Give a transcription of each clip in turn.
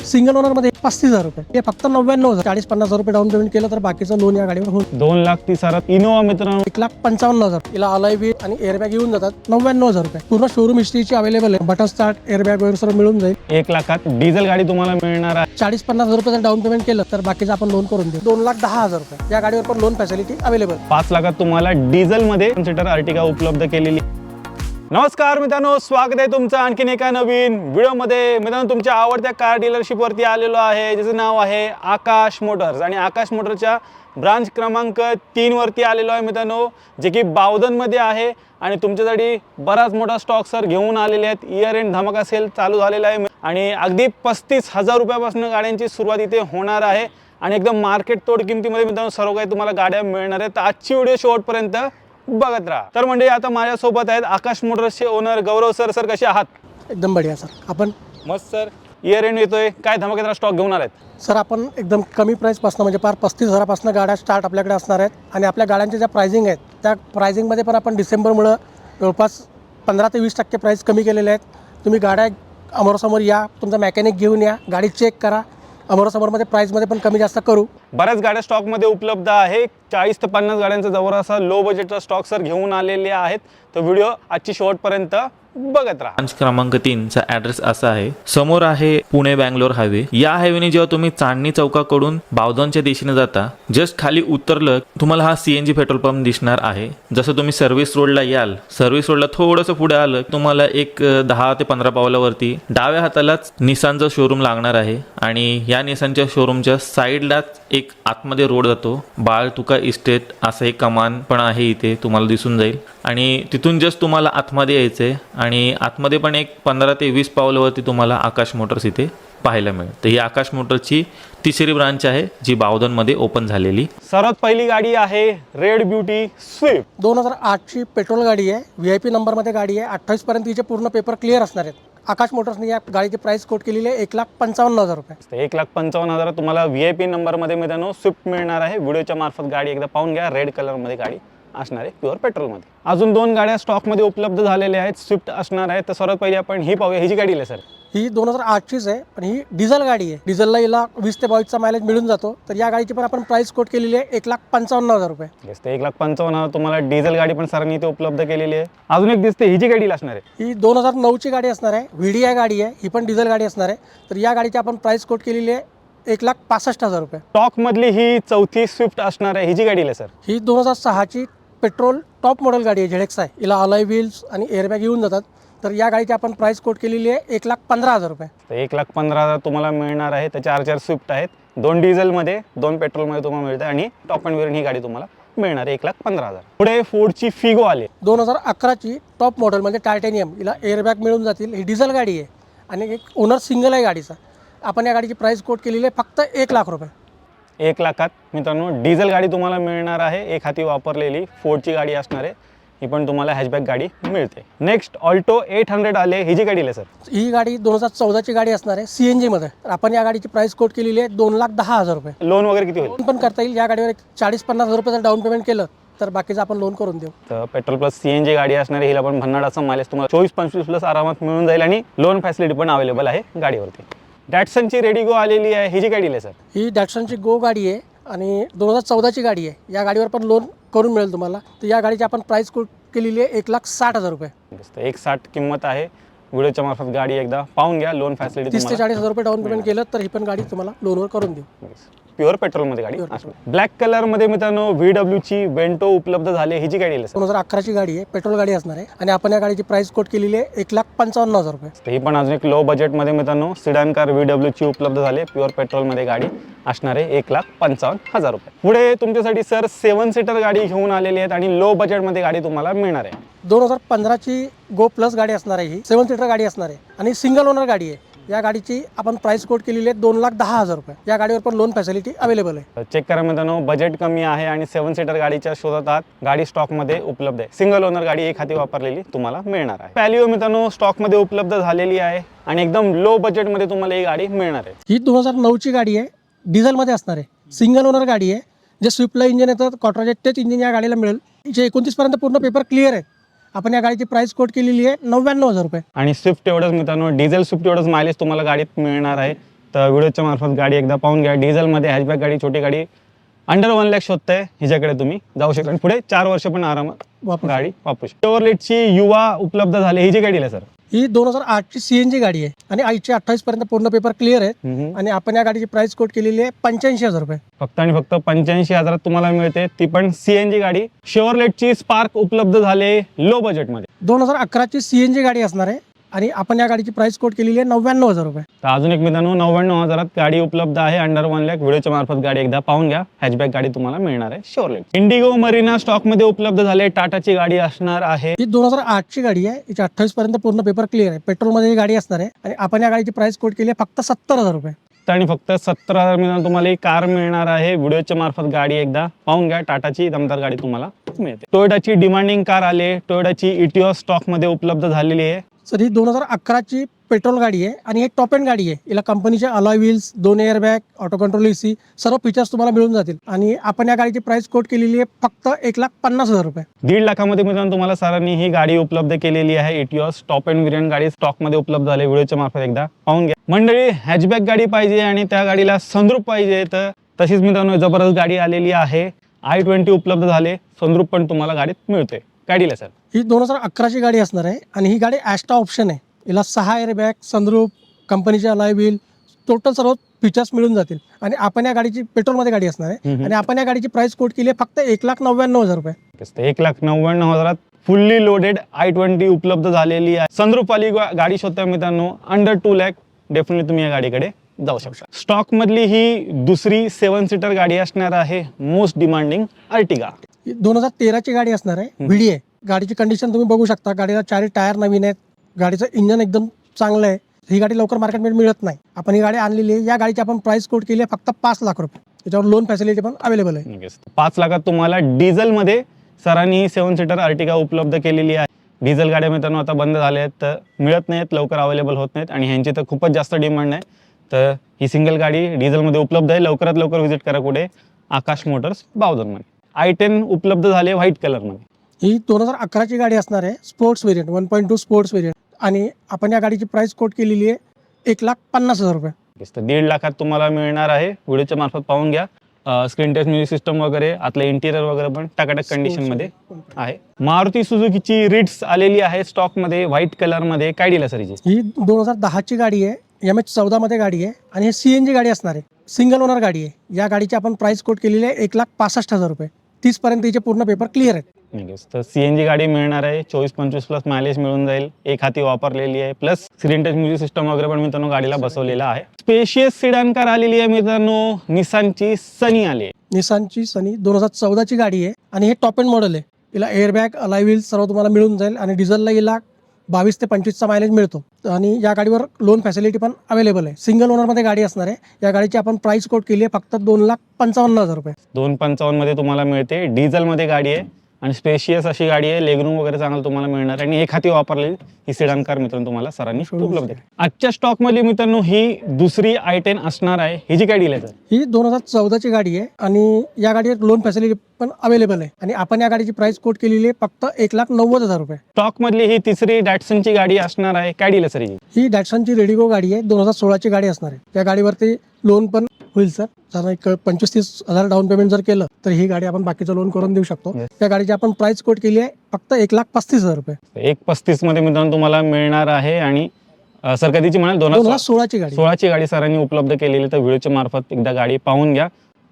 Single owner मध्ये 35,000 रुपये, हे फक्त 99,000. 40-50,000 रुपये डाऊन पेमेंट केलं तर बाकीचं लोन या गाडीवर होईल. 2,30,000 इनोवा मित्रांनो 1,55,000. हिला अलॉय व्हील आणि एअरबॅग येऊन जातात. 99,000 रुपये पूर्ण शोरूम हिस्ट्रीची अवेलेबल आहे. बटन स्टार्ट एअरबॅग वगैरे सर्व मिळून जाईल. 1,00,000 डिझेल गाडी तुम्हाला मिळणार आहे. 40-50,000 रुपये डाऊन पेमेंट केलं तर बाकीचं आपण लोन करून देऊ. 2,10,000 रुपये या गाडीवर पण लोन फॅसिलिटी अवेलेबल. 5,00,000 तुम्हाला डिझेल मध्ये सीटर अर्टिगा उपलब्ध केलेली. नमस्कार मित्रांनो, स्वागत आहे तुमचं आणखीन एका नवीन व्हिडिओमध्ये. मित्रांनो, तुमच्या आवडत्या कार डीलरशिप वरती आलेलो आहे, ज्याचं नाव आहे आकाश मोटर्स. आणि आकाश मोटरच्या ब्रांच क्रमांक 3 वरती आलेलो आहे मित्रांनो, जे की बावधनमध्ये आहे. आणि तुमच्यासाठी बराच मोठा स्टॉक सर घेऊन आलेले आहेत. इयर एंड धमाका सेल चालू झालेला आहे आणि अगदी 35,000 रुपयापासून गाड्यांची सुरुवात इथे होणार आहे. आणि एकदम मार्केट तोड किमतीमध्ये मित्रांनो सर्व काही तुम्हाला गाड्या मिळणार आहेत. तर आजची व्हिडिओ शेवटपर्यंत बघत राहा. तर म्हणजे आता माझ्यासोबत आहेत आकाश मोटर्सचे ओनर गौरव सर. सर कसे आहात? एकदम बढिया सर. आपण मस्त सर. इयर एंड येतोय, काय धमाकेदार स्टॉक घेऊन आलात? सर आपण एकदम कमी प्राईसपासून म्हणजे पार 35,000पासून गाड्या स्टार्ट आपल्याकडे असणार आहेत. आणि आपल्या गाड्यांच्या ज्या प्राइसिंग आहेत त्या प्राइसिंगमध्ये पण आपण डिसेंबरमुळं जवळपास 15 ते 20% प्राईस कमी केलेले आहेत. तुम्ही गाड्या अमोरासमोर या, तुमचा मेकॅनिक घेऊन या, गाडी चेक करा. अमोरासमोरमध्ये प्राईसमध्ये पण कमी जास्त करू. बऱ्याच गाड्या स्टॉकमध्ये उपलब्ध आहे. 40 ते 50 गाड्यांचा जवळ असा लो बजेटचा स्टॉक सर घेऊन आलेले आहेत. तर व्हिडिओ आजची शेवटपर्यंत बघत राहा. ब्रांच क्रमांक 3 चा ऍड्रेस असा आहे. समोर आहे पुणे बँगलोर हायवे. या हायवेने जेव्हा तुम्ही चांदणी चौकाकडून बावधनच्या दिशेने जाता, जस्ट खाली उतरलं तुम्हाला हा सीएनजी पेट्रोल पंप दिसणार आहे. जसं तुम्ही सर्व्हिस रोडला याल, सर्व्हिस रोडला थोडंसं पुढे आलं तुम्हाला एक 10 ते 15 पावलावरती डाव्या हातालाच निसानचं शोरूम लागणार आहे. आणि या निसानच्या शोरूमच्या साईडलाच एक आतमध्ये रोड जातो. बाळ तुका इस्टेट असं एक कमान पण आहे इथे तुम्हाला दिसून जाईल. आणि तिथून जस्ट तुम्हाला आतमध्ये यायचंय आणि आतमध्ये पण एक 15 ते 20 पावलावरती तुम्हाला आकाश मोटर्स इथे पाहायला मिळेल. तर ही आकाश मोटर्सची तिसरी ब्रांच आहे जी बावधनमध्ये ओपन झालेली. सर्वात पहिली गाडी आहे रेड ब्युटी स्विफ्ट. 2008ची पेट्रोल गाडी आहे. VIP नंबरमध्ये गाडी आहे. 28 पर्यंत तिचे पूर्ण पेपर क्लिअर असणार आहेत. आकाश मोटर्सने या गाडीची प्राइस कोट केलेली आहे 1,55,000 रुपये. 1,55,000 तुम्हाला VIP नंबरमध्ये मित्रांनो स्विफ्ट मिळणार आहे. व्हिडिओच्या मार्फत गाडी एकदा पाहून घ्या. रेड कलरमध्ये गाडी असणार आहे, प्युअर पेट्रोलमध्ये. अजून 2 गाड्या स्टॉकमध्ये उपलब्ध झालेल्या आहेत, स्विफ्ट असणार आहे. तर सर्वात पहिले आपण ही पाहूया. ही जी गाडी आहे सर, ही 2008चीच आहे, पण ही डिझेल गाडी आहे. डिझेलला हिला 20 ते 22चा मायलेज मिळून जातो. तर या गाडीची पण आपण प्राइस कोट केलेली आहे 1,55,000 रुपये. 1,55,000 तुम्हाला डिझेल गाडी पण सरांनी इथे उपलब्ध केलेली आहे. अजून एक दिसते, ही जी गाडी असणार आहे ही 2009ची गाडी असणार आहे. VDI गाडी आहे, ही पण डिझेल गाडी असणार आहे. तर या गाडीची आपण प्राइस कोट केलेली आहे 1,65,000 रुपये. स्टॉक मधली ही चौथी स्विफ्ट असणार आहे. ही जी गाडी आहे सर, ही 2006ची पेट्रोल टॉप मॉडेल गाडी आहे. ZX आहे. हिला अलॉय व्हील्स आणि एअरबॅग येऊन जातात. तर या गाडीची आपण प्राइस कोट केलेली आहे 1,15,000 रुपये. तर 1,15,000 तुम्हाला मिळणार आहे. तर 4 स्विफ्ट आहेत, 2 डिझेलमध्ये 2 पेट्रोलमध्ये तुम्हाला मिळते. आणि टॉप अँड वेरियंट ही गाडी तुम्हाला मिळणार आहे 1,15,000. पुढे फोर्डची फिगो आली 2011ची टॉप मॉडेल म्हणजे टायटॅनियम. हिला एअरबॅग मिळून जातील. ही डिझेल गाडी आहे आणि एक ओनर सिंगल आहे गाडीचा. आपण या गाडीची प्राइस कोट केलेली आहे फक्त 1,00,000 रुपये. 1,00,000 मित्रांनो डिझेल गाडी तुम्हाला मिळणार आहे. एक हाती वापरलेली फोर्डची गाडी असणार आहे. ही पण तुम्हाला हॅचबॅक गाडी मिळते. नेक्स्ट ऑल्टो 800 आले. ही जी गाडी आहे सर, ही गाडी 2014ची गाडी असणार आहे CNG मध्ये. तर आपण या गाडीची प्राइस कोट केलेली आहे 2,10,000 रुपये. लोन वगैरे किती होईल? लोन पण करता येईल. या गाडीवर 40-50,000 रुपये जर डाऊन पेमेंट केलं तर बाकीचं आपण लोन करून देऊ. तर पेट्रोल प्लस CNG गाडी असणार आहे. हिला पण भन्नाट असं मायलेज तुम्हाला 24-25 प्लस आरामात मिळून जाईल. आणि लोन फॅसिलिटी पण अवेलेबल आहे गाडीवरती. डॅटसनची रेडिगो आलेली आहे. ही जी गाडी आहे सर, ही डॅटसनची गो गाडी आहे आणि 2014ची गाडी आहे. या गाडीवर पण लोन करून मिळेल तुम्हाला. तर या गाडीची आपण प्राइस कोट केलेली आहे 1,60,000 रुपये. 1,60,000 किंमत आहे. व्हिडिओच्या मार्फत गाडी एकदा पाहून घ्या. लोन फॅसिलिटी 30 ते 40,000 रुपये डाऊन पेमेंट केलं तर ही पण गाडी तुम्हाला लोनवर करून देऊ. प्युअर पेट्रोलमध्ये गाडी. ब्लॅक कलरमध्ये मित्रांनो VW ची वेंटो उपलब्ध झाली. ही जी गाडी आहे 2011ची गाडी आहे. पेट्रोल गाडी असणार आहे. आणि आपण या गाडीची प्राइस कोट केलेली आहे 1,55,000 रुपये. ही पण अजून एक लो बजेटमध्ये मित्रांनो सिडान कार VW ची उपलब्ध झाली. प्युअर पेट्रोलमध्ये गाडी असणार आहे 1,55,000 रुपये. पुढे तुमच्यासाठी सर 7 सीटर गाडी घेऊन आलेली आहेत आणि लो बजेटमध्ये गाडी तुम्हाला मिळणार आहे. 2015ची गो प्लस गाडी असणार आहे. ही 7 सीटर गाडी असणार आहे आणि सिंगल ओनर गाडी आहे. या गाडीची आपण प्राइस कोट केलेली आहे 2,10,000 रुपये. या गाडीवर पण लोन फॅसिलिटी अवेलेबल आहे. चेक करा मित्रांनो, बजेट कमी आहे आणि 7 सीटर गाडीच्या शोधात आहात. गाडी स्टॉकमध्ये उपलब्ध आहे. सिंगल ओनर गाडी एक हाती वापरलेली तुम्हाला मिळणार आहे. पॅलिओ मित्रांनो स्टॉकमध्ये उपलब्ध झालेली आहे आणि एकदम लो बजेटमध्ये तुम्हाला ही गाडी मिळणार आहे. ही 2009ची गाडी आहे. डिझेलमध्ये असणार आहे. सिंगल ओनर गाडी आहे. जे स्विफ्टला इंजिन येतं क्वाड्राजेट तेच इंजिन या गाडीला मिळेल. जे 29 पर्यंत पूर्ण पेपर क्लिअर आहे. आपण या गाडीची प्राइस कोट केलेली आहे 99,000 रुपये. आणि स्विफ्ट एवढंच मित्रांनो, डिझेल स्विफ्ट एवढंच मायलेज तुम्हाला गाडीत मिळणार आहे. तर व्हिडिओच्या मार्फत गाडी एकदा पाहून घ्या. डिझेलमध्ये हॅचबॅक गाडी, छोटी गाडी अंडर 1 लाख शोधताय हिच्याकडे तुम्ही जाऊ शकता आणि पुढे 4 वर्ष पण आरामात गाडी वापरू शकता. शेवरलेटची युवा उपलब्ध झाली. ही जी गाडी आहे सर, ही 2008ची CNG गाडी आहे आणि आईची 28 पर्यंत पूर्ण पेपर क्लिअर आहे आणि आपण या गाडीची प्राइस कोट केलेली आहे 85,000 रुपये. फक्त आणि फक्त 85,000 तुम्हाला मिळते, ती पण CNG गाडी. शेवरलेटची स्पार्क उपलब्ध झाले लो बजेटमध्ये. 2011ची CNG गाडी असणार आहे आणि आपण या गाडीची प्राइस कोट केलेली आहे 99,000 रुपये. तर अजून एक मित्रांनो 99,000 गाडी उपलब्ध आहे अंडर 1 लाख. व्हिडिओच्या मार्फत गाडी एकदा पाहून घ्या. हॅचबॅक गाडी तुम्हाला मिळणार आहे शेवरलेट. इंडिगो मरीना स्टॉक मध्ये उपलब्ध झाले. टाटाची गाडी असणार आहे. ही 2008ची गाडी आहे. हिची 28 पर्यंत पूर्ण पेपर क्लिअर आहे. पेट्रोलमध्ये ही गाडी असणार आहे आणि आपण या गाडीची प्राइस कोट केली आहे फक्त 70,000 रुपये. आणि फक्त 70,000 मित्रांनो तुम्हाला ही कार मिळणार आहे. व्हिडिओच्या मार्फत गाडी एकदा पाहून घ्या. टाटाची दमदार गाडी तुम्हाला मिळते. टोयोटाची डिमांडिंग कार आली. टोयोटाची इटिओस स्टॉक मध्ये उपलब्ध झालेली आहे. सर ही 2011ची पेट्रोल गाडी आहे आणि हे टॉप एंड गाडी आहे. हिला कंपनीचे alloy wheels, 2 airbag, auto control AC सर्व फीचर्स तुम्हाला मिळून जातील आणि आपण या गाडीची प्राइस कोट केलेली आहे फक्त 1,50,000 रुपये. 1.5 लाखामध्ये मित्रांनो तुम्हाला सरांनी ही गाडी उपलब्ध केलेली आहे. इटिओस टॉप एंड व्हेरियंट गाडी स्टॉक मध्ये उपलब्ध झाली. व्हिडिओच्या मार्फत एकदा पाहून घ्या. मंडळी, हॅचबॅक गाडी पाहिजे आणि त्या गाडीला सनरूफ पाहिजे तर तशीच मित्रांनो जबरदस्त गाडी आलेली आहे. i20 उपलब्ध झाले. सनरूफ पण तुम्हाला गाडीत मिळते. गाडीला सर ही 2011ची गाडी असणार आहे आणि ही गाडी ॲस्टा ऑप्शन आहे. हिला 6 एअरबॅग, सनरूफ, कंपनीचे अलॉय व्हील, टोटल सर्व फीचर्स मिळून जातील आणि आपण या गाडीची पेट्रोलमध्ये गाडी असणार आहे आणि आपण या गाडीची प्राइस कोट केली आहे फक्त 1,99,000 रुपये. 1,99,000 फुल्ली लोडेड i20 उपलब्ध झालेली आहे. सनरूफ वाली गाडी शोधता मित्रांनो अंडर 2 लाख डेफिनेटली तुम्ही या गाडीकडे जाऊ शकता. स्टॉक मधली ही दुसरी 7 सीटर गाडी असणार आहे. Most demanding Ertiga. 2013ची गाडी असणार आहे. VDA गाडीची कंडिशन तुम्ही बघू शकता. गाडीला 4 टायर नवीन आहेत. गाडीचं इंजन एकदम चांगलं आहे. ही गाडी लवकर मार्केटमध्ये मिळत नाही. आपण ही गाडी आणलेली आहे. या गाडीची आपण प्राइस कोट केली आहे फक्त 5 लाख रुपये. त्याच्यावर लोन फॅसिलिटी पण अवेलेबल आहे. 5 लाखात तुम्हाला डिझेल मध्ये सरांनी 7 सीटर अर्टिगा उपलब्ध केलेली आहे. डिझेल गाड्या मित्रांनो आता बंद झाल्या आहेत, तर मिळत नाहीत, लवकर अवेलेबल होत नाहीत आणि ह्यांची तर खूपच जास्त डिमांड आहे. तर ही सिंगल गाडी डिझेलमध्ये उपलब्ध आहे. लवकरात लवकर व्हिजिट करा. कुठे? आकाश मोटर्स बावधनमध्ये. i10 उपलब्ध झाले व्हाईट कलरमध्ये. ही 2011ची गाडी असणार आहे. स्पोर्ट्स व्हेरियंट 1.2 स्पोर्ट्स व्हेरियंट आणि आपण या गाडीची प्राइस कोट केलेली आहे 1,50,000 रुपये. तर 1.5 लाखात तुम्हाला मिळणार आहे. व्हिडिओच्या मार्फत पाहून घ्या. स्क्रीन टच म्युझिक सिस्टम वगैरे, आतलं इंटिरियर वगैरे पण टकाटक कंडिशन मध्ये आहे. मारुती सुझुकीची रिट्स आलेली आहे स्टॉक मध्ये व्हाईट कलर मध्ये. काय डील आहे सर ही 2010ची गाडी आहे. MH14 मध्ये गाडी आहे आणि हे CNG गाडी असणार आहे. सिंगल ओनर गाडी आहे. या गाडीची आपण प्राइस कोट केलेली आहे 1,65,000 रुपये. 30 पर्यंत तिचे पूर्ण पेपर क्लिअर आहेत. तर CNG गाडी मिळणार आहे. 24-25 प्लस मायलेज मिळून जाईल. एक हाती वापरलेली आहे. Plus screen touch music system वगैरे पण मित्रांनो गाडीला बसवलेला आहे. स्पेशियस सिडान कार आलेली आहे मित्रांनो. निसानची सनी आली आहे. निसानची सनी 2014ची गाडी आहे आणि हे टॉप एंड मॉडेल आहे. हिला एअरबॅग, अलॉय व्हील्स सर्व तुम्हाला मिळून जाईल आणि डिझेलला हिला 22 ते 25चा मायलेज मिळतो आणि या गाडीवर लोन फॅसिलिटी पण अवेलेबल आहे. सिंगल ओनरमध्ये गाडी असणार आहे. या गाडीची आपण प्राइस कोट केली आहे फक्त 2,55,000 रुपये. 2,55,000 मध्ये तुम्हाला मिळते. डिझेलमध्ये गाडी आहे आणि स्पेशियस अशी गाडी आहे. लेगरूम वगैरे चांगलं तुम्हाला मिळणार आहे आणि एक हाती वापरलेली ही सिडान कार मित्रांनो तुम्हाला सरांनी उपलब्ध आहे. आजच्या स्टॉक मध्ये मित्रांनो ही दुसरी i10 असणार आहे. ही जी काय डील आहे सर? ही 2014ची गाडी आहे आणि या गाडीवर लोन फॅसिलिटी पण अवेलेबल आहे आणि आपण या गाडीची प्राइस कोट केलेली आहे फक्त 1,90,000 रुपये. स्टॉक मधली ही तिसरी डॅटसनची गाडी असणार आहे. काय डील आहे सर? ही डॅटसनची रेडिगो गाडी आहे. 2016ची गाडी असणार आहे. त्या गाडीवरती लोन पण होईल सर. जर एक 25-30,000 डाऊन पेमेंट जर केलं तर ही गाडी आपण बाकीचं लोन करून देऊ शकतो. त्या गाडीची आपण प्राइस कोट केली आहे फक्त 1,35,000 रुपये. 1,35 मध्ये मित्रांनो तुम्हाला मिळणार आहे आणि सर कधीची म्हणाल? 2016ची गाडी. 16ची गाडी सरांनी उपलब्ध केलेली. तर व्हिडिओच्या मार्फत एकदा गाडी पाहून घ्या.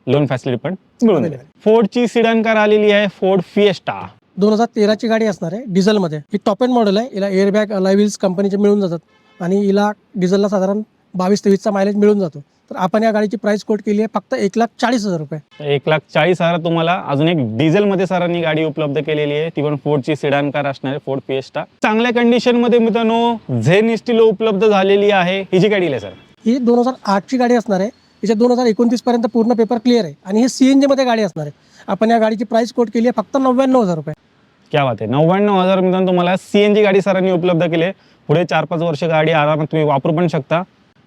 लोन फॅसिलिटी पण मिळून जाईल. फोर्डची सिडान कार आलेली आहे. फोर्ड फिएस्टा 2013ची गाडी असणार आहे. डिझेलमध्ये ही टॉप एंड मॉडेल आहे. हिला एअरबॅग, अलॉय व्हील्स कंपनीचे मिळून जातात आणि हिला डिझेलला साधारण 22-23चा मायलेज मिळून जातो. तर आपण या गाडीची प्राइस कोट केली आहे फक्त 1,40,000 रुपये. 1,40,000 तुम्हाला अजून एक डिझेल मध्ये सरांनी गाडी उपलब्ध केलेली आहे. ती पण फोर्डची सिडान कार असणार आहे. फोर्ड फिएस्टा चांगल्या कंडिशन मध्ये मित्रांनो झेन स्टिलो उपलब्ध झालेली आहे. ही जी गाडी आहे सर? ही 2008ची गाडी असणार आहे. हिच्या 2029 पर्यंत पूर्ण पेपर क्लिअर आहे आणि हे CNG मध्ये गाडी असणार आहे. आपण या गाडीची प्राइस कोट केली आहे फक्त 99,000 रुपये. क्या बात आहे. 99,000 मित्रांनो तुम्हाला CNG गाडी सरांनी उपलब्ध केली आहे. पुढे 4-5 वर्ष गाडी आरामात तुम्ही वापरू पण शकता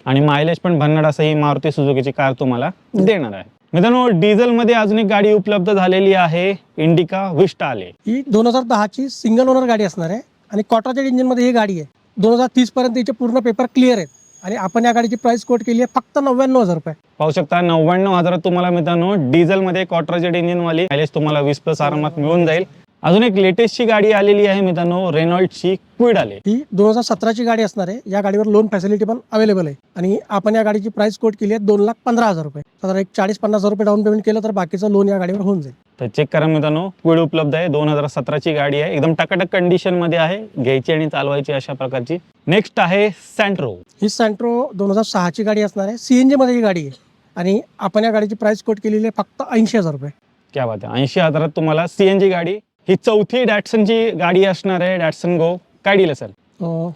आणि मायलेज पण भन्नाट असं ही मारुती सुझुकीची कार तुम्हाला देणार आहे. मित्रांनो डिझेल मध्ये अजून एक गाडी उपलब्ध झालेली आहे. इंडिका विस्टा आली. ही 2010ची सिंगल ओनर गाडी असणार आहे आणि क्वाड्राजेट इंजिन मध्ये ही गाडी आहे. 2030 पर्यंत हिचे पूर्ण पेपर क्लिअर आहेत आणि आपण या गाडीची प्राइस कोट केली आहे फक्त 99,000 रुपये. पाहू शकता 99,000 तुम्हाला मित्रांनो डिझेलमध्ये क्वार्टरजेट इंजिनवाली मायलेज तुम्हाला 20+ आरामात मिळून जाईल. अजून एक लेटेस्टची गाडी आलेली आहे मित्रांनो, रेनॉल्टची क्विड आली. ही 2017ची गाडी असणार आहे. या गाडीवर लोन फॅसिलिटी पण अवेलेबल आहे आणि आपण या गाडीची प्राइस कोट केली आहे 2,15,000 रुपये. साधारण एक 40-50,000 रुपये डाऊन पेमेंट केलं तर बाकीचं लोन या गाडीवर होऊन जाईल. तर चेक करा मित्रांनो, क्विड उपलब्ध आहे. 2017ची गाडी आहे, एकदम टकाटक कंडिशन मध्ये आहे, घ्यायची आणि चालवायची अशा प्रकारची. नेक्स्ट आहे सँट्रो. ही सँट्रो 2006ची गाडी असणार आहे. CNG मध्ये ही गाडी आहे आणि आपण या गाडीची प्राइस कोट केलेली आहे फक्त 80,000 रुपये. क्या बात आहे, 80,000 तुम्हाला CNG गाडी. ही चौथी डॅटसनची गाडी असणार आहे, डॅटसन गो. काय डील असेल?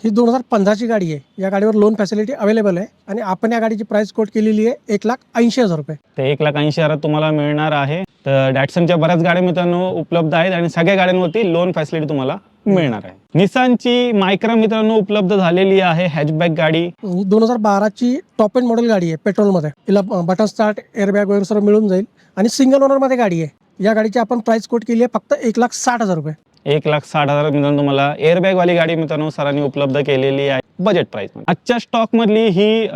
ही 2015ची गाडी आहे. या गाडीवर लोन फॅसिलिटी अवेलेबल आहे आणि आपण या गाडीची प्राइस कोट केलेली आहे 1,80,000 रुपये. ते 1,80,000 तुम्हाला मिळणार आहे. तर डॅटसनच्या बऱ्याच गाड्या मित्रांनो उपलब्ध आहेत आणि सगळ्या गाड्यांवरती लोन फॅसिलिटी तुम्हाला मिळणार आहे. निसानची मायक्रा मित्रांनो उपलब्ध झालेली आहे, हॅचबॅक गाडी. ही 2012ची टॉप एंड मॉडेल गाडी आहे पेट्रोलमध्ये. हिला बटन स्टार्ट, एअरबॅग वगैरे सर्व मिळून जाईल आणि सिंगल ओनरमध्ये गाडी आहे. या गाडीची आपण प्राइस कोट केली आहे फक्त 1,60,000 रुपये. 1,60,000 मित्रांनो तुम्हाला एअरबॅग वाली गाडी मित्रांनो सरांनी उपलब्ध केलेली आहे बजेट प्राइस. आजच्या स्टॉक मधली ही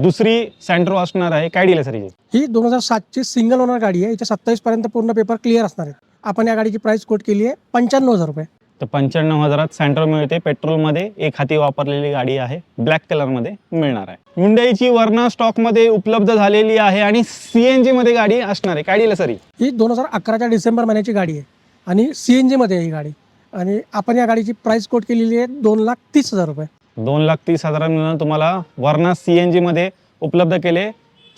दुसरी सँट्रो असणार आहे. काय डील सर? ही 2007ची सिंगल ओनर गाडी आहे. हिच्या 27 पर्यंत पूर्ण पेपर क्लिअर असणार आहेत. आपण या गाडीची प्राइस कोट केली आहे 95,000 रुपये. तर 95,000 सँट्रो मिळते. पेट्रोलमध्ये एक हाती वापरलेली गाडी आहे, ब्लॅक कलरमध्ये मिळणार आहे. हुंडाईची वर्ना स्टॉक मध्ये उपलब्ध झालेली आहे आणि CNG मध्ये गाडी असणार आहे. काय डील सर? ही 2011च्या डिसेंबर महिन्याची गाडी आहे आणि CNG मध्ये आहे ही गाडी आणि आपण या गाडीची प्राइस कोट केलेली आहे 2,30,000 रुपये. 2,30,000 तुम्हाला वर्ना CNG मध्ये उपलब्ध केले.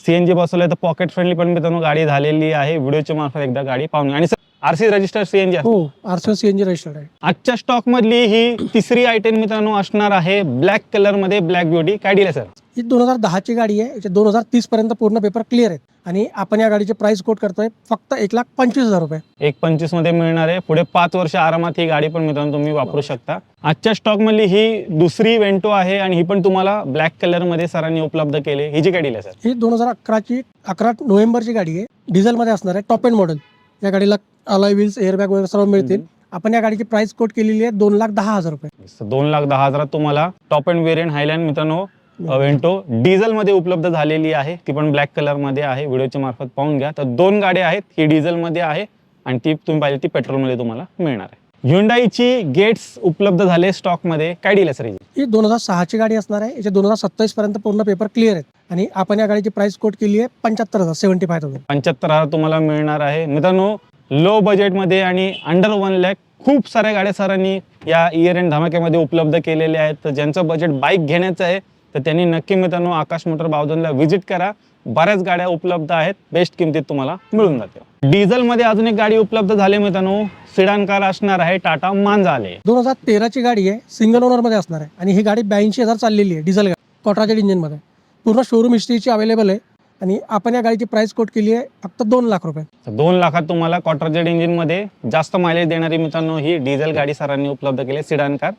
CNG बसवलंय तर पॉकेट फ्रेंडली पण मित्रांनो गाडी झालेली आहे. व्हिडिओच्या मार्फत एकदा गाडी पाहून. आणि RC रजिस्टर CNG आहे. हो, RC CNG रजिस्टर्ड आहे. आजच्या स्टॉक मधली ही तिसरी आयटम मित्रांनो असणार आहे, ब्लॅक कलर मध्ये ब्लॅक ब्युटी. काय डील आहे सर? ही 2010ची गाडी आहे. याचे 2030 पर्यंत पूर्ण पेपर क्लिअर आहेत आणि आपण या गाडीची प्राइस कोट करतोय फक्त 1,25,000 रुपये. 1,25,000 मध्ये मिळणार आहे. पुढे 5 वर्ष आरामात ही गाडी पण मित्रांनो तुम्ही वापरू शकता. आजच्या स्टॉक मधली ही दुसरी वेंटो आहे आणि ही पण तुम्हाला ब्लॅक कलर मध्ये सरांनी उपलब्ध केले. ही जी काय डील आहे सर? ही 11 नोव्हेंबरची गाडी आहे. डिझेल मध्ये असणार आहे, टॉप एंड मॉडेल. या गाडीला अलॉय व्हील्स, एअरबॅग वगैरे सर्व मिळतील. आपण या गाडीची प्राइस कोट केलेली आहे 2,10,000 रुपये. 2,10,000 तुम्हाला टॉप एंड व्हेरियंट हायलँड मित्रांनो वेंटो डिझेल मध्ये उपलब्ध झालेली आहे. ती पण ब्लॅक कलर मध्ये आहे. व्हिडिओच्या मार्फत पाहून घ्या. तर 2 गाड्या आहेत, ही डिझेल मध्ये आहे आणि ती तुम्ही पाहिजे ती पेट्रोल मध्ये तुम्हाला मिळणार आहे. ह्युंडाईची गेट्स उपलब्ध झाले स्टॉक मध्ये. काय डील आहे सर? ही 2006ची गाडी असणार आहे. याचे 2027 पर्यंत पूर्ण पेपर क्लिअर आहेत आणि आपण या गाडीची प्राइस कोट केली आहे 75,000, 75,000. 75,000 तुम्हाला मिळणार आहे. मित्रांनो लो बजेट मध्ये आणि अंडर 1 लाख खूप साऱ्या गाड्या सरांनी या इयर एंड धमाक्यामध्ये उपलब्ध केलेल्या आहेत. तर ज्यांचं बजेट बाईक घेण्याचं आहे तर त्यांनी नक्की मित्रांनो आकाश मोटर बावधनला व्हिजिट करा. बऱ्याच गाड्या उपलब्ध आहेत, बेस्ट किमतीत तुम्हाला मिळून जाते. डिझेल मध्ये अजून एक गाडी उपलब्ध झाली मित्रांनो, सिडान कार असणार आहे, टाटा मांजा आले. 2013ची गाडी आहे, सिंगल ओनर मध्ये असणार आहे आणि ही गाडी 82,000 चाललेली आहे. डिझेल गाडी, क्वार्टरजेट इंजिन मध्ये, पूर्ण शोरूम हिस्ट्रीची अवेलेबल आहे आणि आपण या गाडीची प्राइस कोट केली आहे फक्त 2 लाख रुपये. 2 लाखात तुम्हाला क्वार्टरजेट इंजिन मध्ये जास्त मायलेज देणारी मित्रांनो ही डिझेल गाडी सरांनी उपलब्ध केली. सिडान कार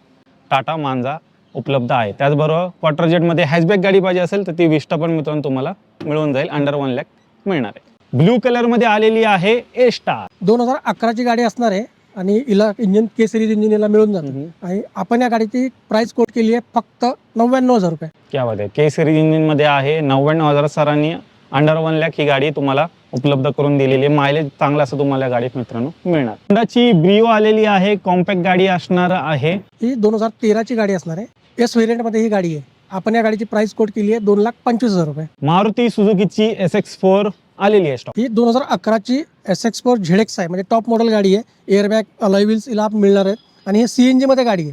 टाटा मांजा उपलब्ध आहे. त्याचबरोबर क्वार्टरजेट मध्ये हॅचबॅक गाडी पाहिजे असेल तर ती विस्टा पण मित्रांनो तुम्हाला मिळून जाईल. अंडर 1 लाख मिळणार आहे. ब्लू कलर मध्ये आलेली आहे ए स्टार. 2011ची गाडी असणार आहे आणि हिला इंजिन के सिरीज इंजिन याला मिळून जातं आणि आपण या गाडीची प्राइस कोट केली आहे फक्त 99,000 रुपये. क्या बात आहे. के सिरीज इंजिन मध्ये आहे. 99,000 सरांनी अंडर 1 लाख ही गाडी तुम्हाला उपलब्ध करून दिलेली आहे. मायलेज चांगला असं तुम्हाला गाडीत मित्रांनो मिळणार. होंडाची ब्रिओ आलेली आहे, कॉम्पॅक्ट गाडी असणार आहे. ही 2013ची गाडी असणार आहे. एस व्हेरियंट मध्ये ही गाडी आहे. आपण या गाडीची प्राइस कोट केली आहे 2,25,000 रुपये. मारुती सुझुकीची SX4 आलेली आहे स्टॉक. ही 2011ची SX4 ZX आहे, म्हणजे टॉप मॉडेल गाडी आहे. एअरबॅग, अलॉय व्हील्स हिला मिळणार आहेत आणि हे CNG मध्ये गाडी आहे.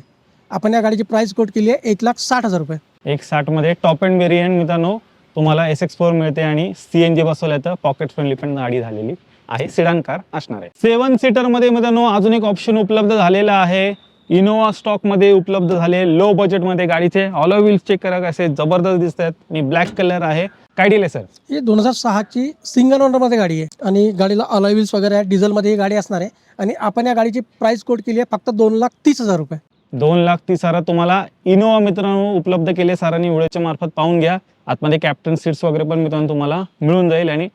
आपण या गाडीची प्राइस कोट केली आहे 1,60,000 रुपये. 1,60,000 मध्ये टॉप एंड व्हेरियंट मित्रांनो तुम्हाला SX4 मिळते आणि CNG बसवलं तर पॉकेट फ्रेंडली पण गाडी झालेली आहे. सिडान कार असणार आहे. 7 सीटर मध्ये मित्रांनो अजून एक ऑप्शन उपलब्ध झालेला आहे. इनोवा स्टॉक मध्ये उपलब्ध झाले. लो बजेट मध्ये गाडीचे अलॉय व्हील्स चेक करा कसे जबरदस्त दिसत आहेत आणि ब्लॅक कलर आहे. काय डील आहे सर? ही 2006ची सिंगल ओनर मध्ये गाडी आहे आणि गाडीला अलॉय व्हील्स वगैरे आहे. डिझेल मध्ये ही गाडी असणार आहे आणि आपण या गाडीची प्राइस कोट केली आहे फक्त 2,30,000 रुपये. 2,30,000 तुम्हाला इनोवा मित्रांनो उपलब्ध केले सरांनी. व्हिडिओच्या मार्फत पाहून घ्या. आतमध्ये कॅप्टन सीट्स वगैरे पण मित्रांनो तुम्हाला मिळून जाईल आणि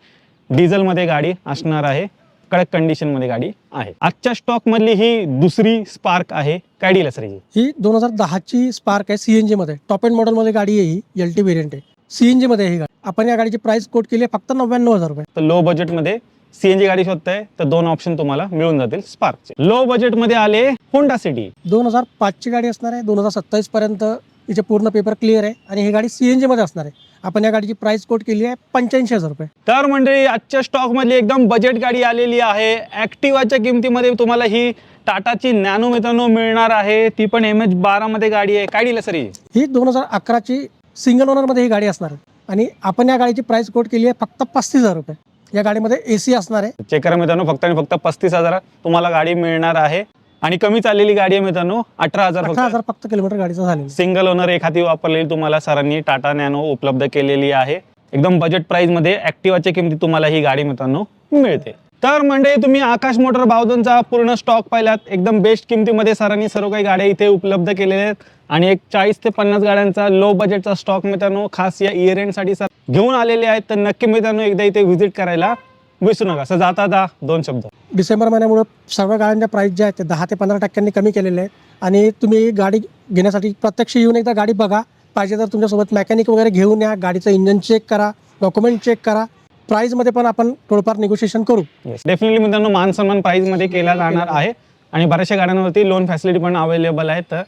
डिझेल मध्ये गाडी असणार आहे. कडक कंडिशनमध्ये गाडी आहे. आजच्या स्टॉकमधली ही दुसरी स्पार्क आहे. काय डील आहे सर ही? ही 2010ची स्पार्क आहे, CNG मध्ये. टॉप एंड मॉडेलमध्ये गाडी आहे ही, LT व्हेरियंट आहे, CNG मध्ये आहे ही गाडी. आपण या गाडीची प्राइस कोट केली आहे फक्त 99,000 रुपये. तर लो बजेटमध्ये सीएनजी गाडी शोधताय तर दोन ऑप्शन तुम्हाला मिळून जातील स्पार्कचे. लो बजेटमध्ये आले होंडा सिटी. 2005ची गाडी असणार आहे. 2027 पर्यंत हिचे पूर्ण पेपर क्लिअर आहे आणि ही गाडी CNG मध्ये असणार आहे. आपण या गाडीची प्राइस कोट केली आहे 85,000 रुपये. तर मंडळी, आजच्या स्टॉक मधली एकदम बजेट गाडी आलेली आहे. ऍक्टिवाच्या किमतीमध्ये तुम्हाला ही टाटाची नॅनो मित्रांनो मिळणार आहे. ती पण MH12 मध्ये गाडी आहे. काय डील आहे सर ही? ही 2011ची सिंगल ओनर मध्ये ही गाडी असणार आहे आणि आपण या गाडीची प्राइस कोट केली आहे फक्त 35,000 रुपये. या गाडीमध्ये AC असणार आहे. चेक करा मित्रांनो, फक्त आणि फक्त 35,000 तुम्हाला गाडी मिळणार आहे. आणि कमी चाललेली गाडी आहे मित्रांनो, 18,000 फक्त किलोमीटर गाडीचं झालेलं. सिंगल ओनर एखादी वापरलेली तुम्हाला सरांनी टाटा नॅनो उपलब्ध केलेली आहे. एकदम बजेट प्राइस मध्ये ऍक्टिवाच्या किमती तुम्हाला ही गाडी मित्रांनो मिळते. तर म्हणजे तुम्ही आकाश मोटर बावधनचा पूर्ण स्टॉक पाहिलात. एकदम बेस्ट किमतीमध्ये सरांनी सर्व काही गाड्या इथे उपलब्ध केलेल्या आहेत आणि एक 40 ते 50 गाड्यांचा लो बजेटचा स्टॉक मित्रांनो खास या इयर एंड साठी सर घेऊन आलेले आहेत. तर नक्की मित्रांनो एकदा इथे व्हिजिट करायला विसरू नका. असं जाता दोन शब्द. डिसेंबर महिन्यामुळे सर्व गाड्यांच्या प्राइस ज्या आहेत ते 10 ते 15% कमी केलेले आहेत आणि तुम्ही गाडी घेण्यासाठी प्रत्यक्ष येऊन एकदा गाडी बघा. पाहिजे तर तुमच्यासोबत मेकॅनिक वगैरे घेऊन या. गाडीचं इंजन चेक करा, डॉक्युमेंट चेक करा. प्राइसमध्ये पण आपण थोडंफार निगोशिएशन करू. डेफिनेटली मित्रांनो, मान सन्मान प्राइसमध्ये केला जाणार आहे आणि बऱ्याचशा गाड्यांवरती लोन फॅसिलिटी पण अवेलेबल आहे. तर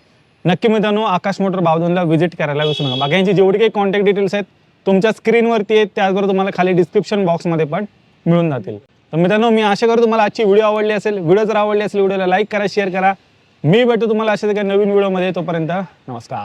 नक्की मित्रांनो आकाश मोटर बावधनला व्हिजिट करायला विसरू नका. बाकी यांची जेवढी काही कॉन्टॅक्ट डिटेल्स आहेत तुमच्या स्क्रीनवरती आहेत, त्याचबरोबर तुम्हाला खाली डिस्क्रिप्शन बॉक्समध्ये पण मिळून जातील. तर मित्रांनो, मी आशा करतो तुम्हाला आजची व्हिडिओ आवडली असेल. व्हिडिओ जर आवडली असेल व्हिडिओला लाईक करा, शेअर करा. मी भेटतो तुम्हाला अशाच एका नवीन व्हिडिओमध्ये. तोपर्यंत नमस्कार.